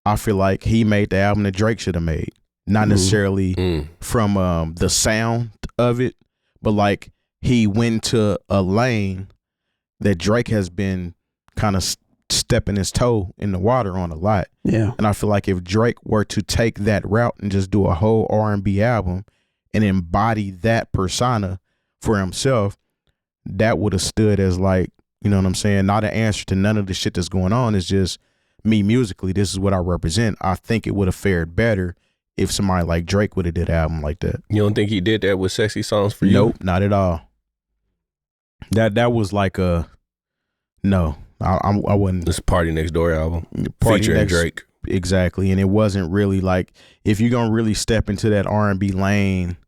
I feel like he made the album that Drake should have made. Not necessarily from the sound of it, but like he went to a lane that Drake has been kind of stepping his toe in the water on a lot. Yeah. And I feel like if Drake were to take that route and just do a whole R&B album and embody that persona for himself, that would have stood as like, you know what I'm saying? Not an answer to none of the shit that's going on. It's just me musically. This is what I represent. I think it would have fared better if somebody like Drake would have did an album like that. You don't think he did that with Sexy Songs for You? Nope, not at all. That was like a no. I wouldn't. This Party Next Door album featuring Drake. Exactly, and it wasn't really like, if you're gonna really step into that R&B lane,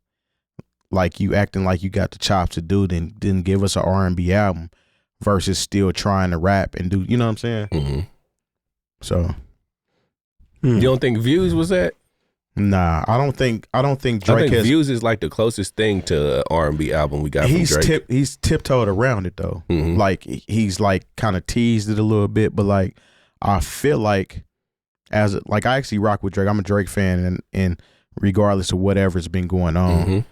like you acting like you got the chops to do, then give us an R&B album versus still trying to rap and do. You know what I'm saying? Mm-hmm. So, you don't think Views was that? Nah, I don't think Drake has. Views is like the closest thing to an R&B album we got from Drake. He's tiptoed around it though. Mm-hmm. Like he's like kind of teased it a little bit, but like I feel like I actually rock with Drake. I'm a Drake fan, and regardless of whatever's been going on,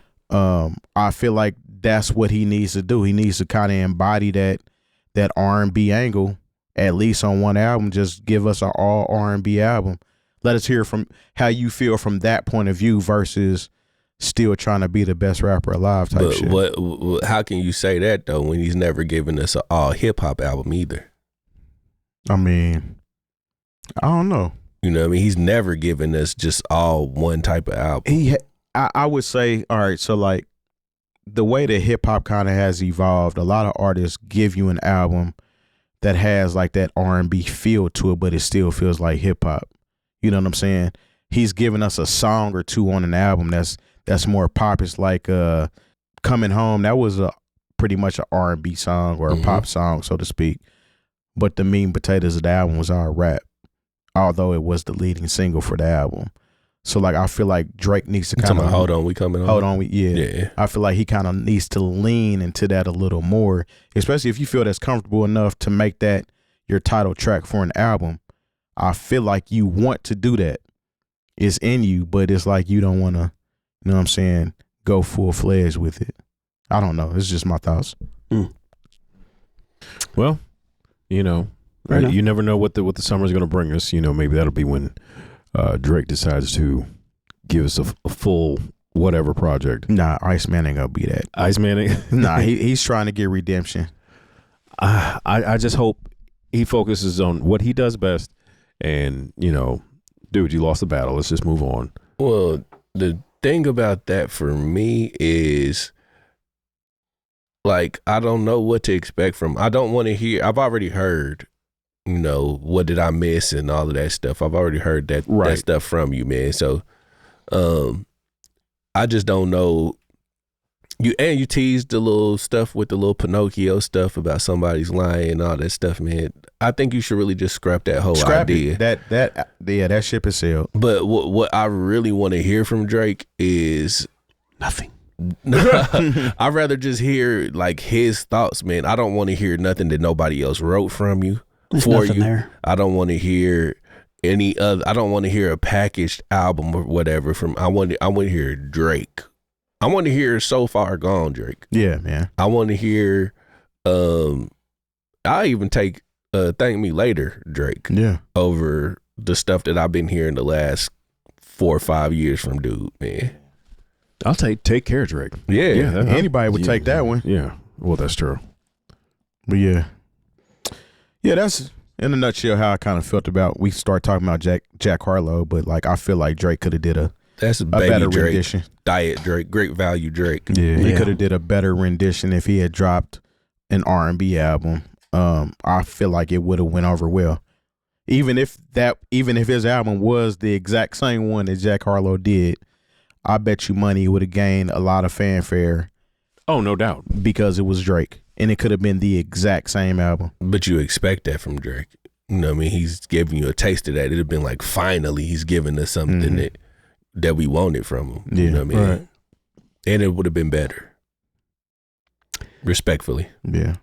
I feel like that's what he needs to do. He needs to kind of embody that R&B angle, at least on one album. Just give us an all R&B album. Let us hear from how you feel from that point of view versus still trying to be the best rapper alive type shit. But how can you say that though when he's never given us an all hip hop album either? I mean, I don't know. You know what I mean? He's never given us just all one type of album. I would say, all right, so like the way that hip hop kind of has evolved, a lot of artists give you an album that has like that R&B feel to it, but it still feels like hip hop. You know what I'm saying? He's given us a song or two on an album that's more pop. It's like Coming Home. That was pretty much an R&B song or a pop song, so to speak. But the meat and potatoes of the album was all rap, although it was the leading single for the album. So like I feel like Drake needs to kind of Hold On, We Coming Home. Hold On, yeah. I feel like he kind of needs to lean into that a little more, especially if you feel that's comfortable enough to make that your title track for an album. I feel like you want to do that. It's in you, but it's like you don't want to, you know what I'm saying, go full-fledged with it. I don't know. It's just my thoughts. Well, you know, right? You never know what the summer's going to bring us. You know, maybe that'll be when Drake decides to give us a full whatever project. Nah, Iceman ain't going to be that. Iceman ain't? Nah, he's trying to get redemption. I just hope he focuses on what he does best. And, you know, dude, you lost the battle. Let's just move on. Well, the thing about that for me is, like, I don't know what to expect from. I don't want to hear. I've already heard, you know, what did I miss and all of that stuff. I've already heard that stuff from you, man. So, I just don't know. You teased the little stuff with the little Pinocchio stuff about somebody's lying and all that stuff, man. I think you should really just scrap that whole idea. That ship is sailed. But what I really want to hear from Drake is nothing. I'd rather just hear like his thoughts, man. I don't want to hear nothing that nobody else wrote from you. There's for nothing you. there. I don't want to hear any other. I don't want to hear a packaged album or whatever from. I want to hear Drake. I want to hear So Far Gone Drake. Yeah, man. I want to hear. I even take Thank Me Later Drake. Yeah. Over the stuff that I've been hearing the last 4 or 5 years from dude, man. I'll take Care Drake. Yeah. Anybody would take that one. Yeah. Well, that's true. But yeah, that's in a nutshell how I kind of felt about. We start talking about Jack Harlow, but like I feel like Drake could have did a better Drake, rendition. Diet Drake, Great Value Drake. Yeah, he could have did a better rendition if he had dropped an R&B album. I feel like it would have went over well. Even if his album was the exact same one that Jack Harlow did, I bet you money he would have gained a lot of fanfare. Oh, no doubt. Because it was Drake. And it could have been the exact same album. But you expect that from Drake. You know what I mean? He's giving you a taste of that. It'd have been like, finally, he's giving us something that we wanted from him. Yeah, you know what I mean? Right. And it would have been better. Respectfully. Yeah.